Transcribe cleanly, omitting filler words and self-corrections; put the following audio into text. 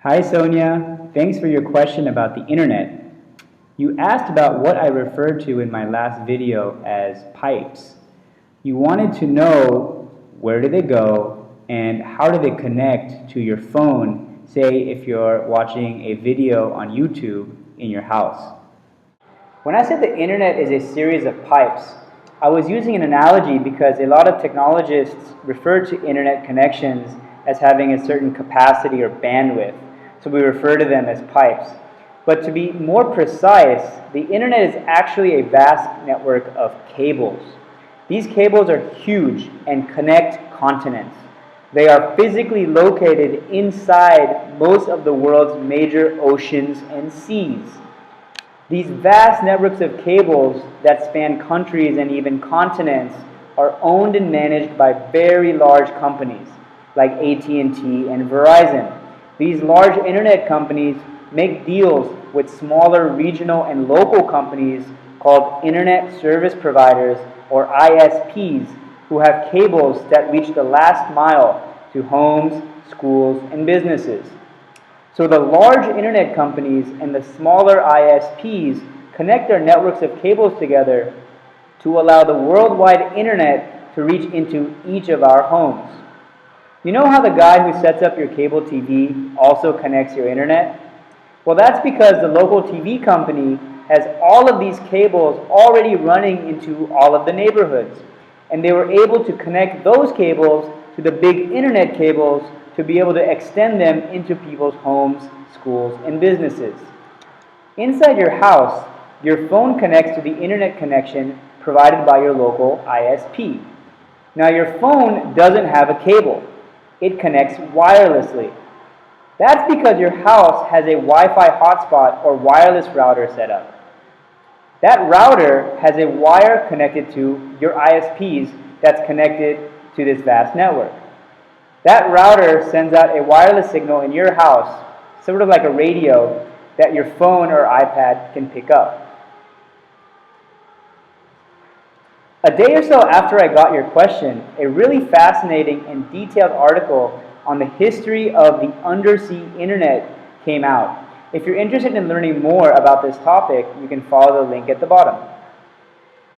Hi Sonia, thanks for your question about the internet. You asked about what I referred to in my last video as pipes. You wanted to know where do they go and how do they connect to your phone, say if you're watching a video on YouTube in your house. When I said the internet is a series of pipes, I was using an analogy because a lot of technologists refer to internet connections as having a certain capacity or bandwidth, so we refer to them as pipes. But to be more precise, the internet is actually a vast network of cables. These cables are huge and connect continents. They are physically located inside most of the world's major oceans and seas. These vast networks of cables that span countries and even continents are owned and managed by very large companies like AT&T and Verizon. These large internet companies make deals with smaller regional and local companies called Internet Service Providers, or ISPs, who have cables that reach the last mile to homes, schools, and businesses. So the large internet companies and the smaller ISPs connect their networks of cables together to allow the worldwide internet to reach into each of our homes. You know how the guy who sets up your cable TV also connects your internet? Well, that's because the local TV company has all of these cables already running into all of the neighborhoods. And they were able to connect those cables to the big internet cables to be able to extend them into people's homes, schools, and businesses. Inside your house, your phone connects to the internet connection provided by your local ISP. Now, your phone doesn't have a cable. It connects wirelessly. That's because your house has a Wi-Fi hotspot or wireless router set up. That router has a wire connected to your ISPs that's connected to this vast network. That router sends out a wireless signal in your house, sort of like a radio, that your phone or iPad can pick up. A day or so after I got your question, a really fascinating and detailed article on the history of the undersea internet came out. If you're interested in learning more about this topic, you can follow the link at the bottom.